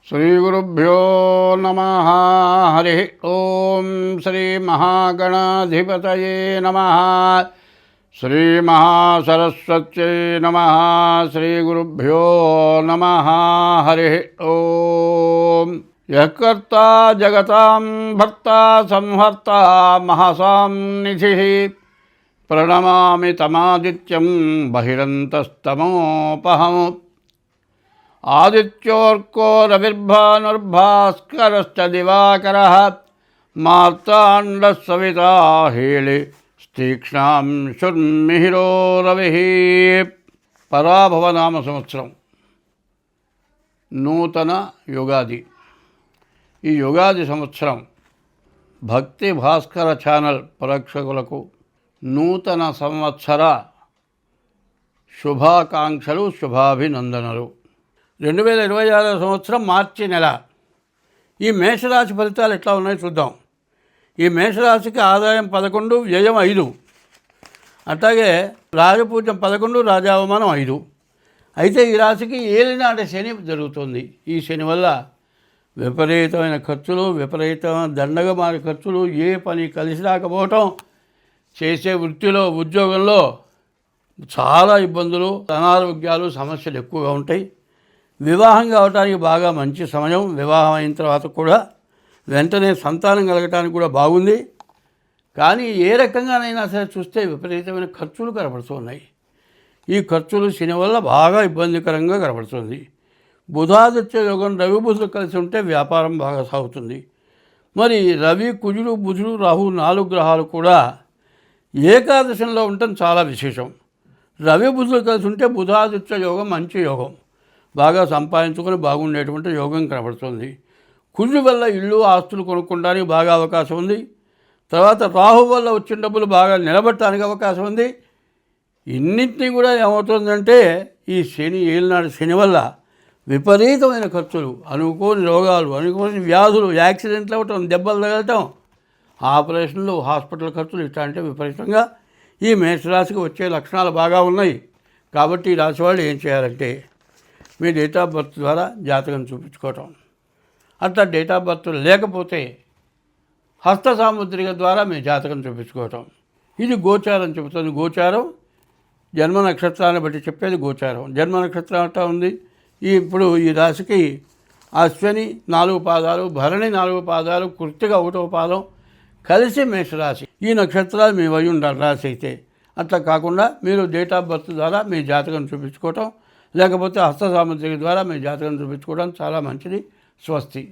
శ్రీగురుభ్యో నమః. హరి ఓం. శ్రీ మహాగణాధిపతయే నమః. శ్రీ మహాసరస్వత్యై నమః. శ్రీగురుభ్యో నమః. హరి ఓం. యః కర్తా జగతాం భర్తా సంహర్తా మహసాం నిధిః ప్రణమామి తమాదిత్యం బహిరంతస్తమోపహం. ఆదిత్యోర్కో రవిర్భానుర్భాస్కరశ్చ దివాకరః మార్తాండః సవితా హేళి తీక్ష్ణాంశుర్మిహిరో రవిః. పరాభవనామ సంవత్సరం, నూతన యుగాది. ఈ యుగాది సంవత్సరం భక్తి భాస్కర ఛానల్ ప్రేక్షకులకు నూతన సంవత్సర శుభాకాంక్షలు, శుభాభినందనలు. 2026 సంవత్సరం మార్చి నెల. ఈ మేషరాశి ఫలితాలు ఎట్లా ఉన్నాయో చూద్దాం. ఈ మేషరాశికి ఆదాయం 11, వ్యయం 5. అట్లాగే రాజపూజ్యం 11, రాజావమానం 5. అయితే ఈ రాశికి ఏలినాటి శని జరుగుతుంది. ఈ శని వల్ల విపరీతమైన ఖర్చులు, విపరీతమైన దండగా మారి ఖర్చులు, ఏ పని కలిసి రాకపోవటం, చేసే వృత్తిలో ఉద్యోగంలో చాలా ఇబ్బందులు, అనారోగ్యాలు, సమస్యలు ఎక్కువగా ఉంటాయి. వివాహం కావడానికి బాగా మంచి సమయం. వివాహం అయిన తర్వాత కూడా వెంటనే సంతానం కలగటానికి కూడా బాగుంది. కానీ ఏ రకంగానైనా సరే చూస్తే విపరీతమైన ఖర్చులు కనబడుతున్నాయి. ఈ ఖర్చులు శని వల్ల బాగా ఇబ్బందికరంగా కనబడుతుంది. బుధాదిత్య యోగం, రవి బుధులు కలిసి ఉంటే వ్యాపారం బాగా సాగుతుంది. మరి రవి, కుజుడు, బుధుడు, రాహు 4 గ్రహాలు కూడా ఏకాదశంలో ఉండటం చాలా విశేషం. రవి బుధులు కలిసి ఉంటే బుధాదిత్య యోగం మంచి యోగం, బాగా సంపాదించుకొని బాగుండేటువంటి యోగం కనబడుతుంది. కుజు వల్ల ఇల్లు, ఆస్తులు కొనుక్కోవడానికి బాగా అవకాశం ఉంది. తర్వాత రాహు వల్ల వచ్చిన డబ్బులు బాగా నిలబడటానికి అవకాశం ఉంది. ఇన్నింటినీ కూడా ఏమవుతుందంటే ఈ శని, ఏలినాడు శని వల్ల విపరీతమైన ఖర్చులు, అనుకోని రోగాలు, అనుకోని వ్యాధులు, యాక్సిడెంట్లు అవ్వటం, దెబ్బలు తగలటం, ఆపరేషన్లు, హాస్పిటల్ ఖర్చులు ఇట్లాంటి విపరీతంగా ఈ మేషరాశికి వచ్చే లక్షణాలు బాగా ఉన్నాయి. కాబట్టి ఈ రాశి వాళ్ళు ఏం చేయాలంటే మీ డేట్ ఆఫ్ బర్త్ ద్వారా జాతకం చూపించుకోవటం, అట్లా డేట్ ఆఫ్ బర్త్ లేకపోతే హస్త సాముద్రిక ద్వారా మీ జాతకం చూపించుకోవటం. ఇది గోచారం చెబుతుంది. గోచారం జన్మ నక్షత్రాన్ని బట్టి చెప్పేది గోచారం. జన్మ నక్షత్రం అట్లా ఉంది. ఇప్పుడు ఈ రాశికి అశ్విని 4 పాదాలు, భరణి 4 పాదాలు, కృత్తిక 1వ పాదం కలిసి మేషరాశి. ఈ నక్షత్రాలు మీ వై ఉండాలి రాశి అయితే. అట్లా కాకుండా మీరు డేట్ ఆఫ్ బర్త్ ద్వారా మీ జాతకం చూపించుకోవటం, లేకపోతే హస్త సాముద్రిక ద్వారా మీ జాతకం చూపించుకోవడం చాలా మంచిది. స్వస్తి.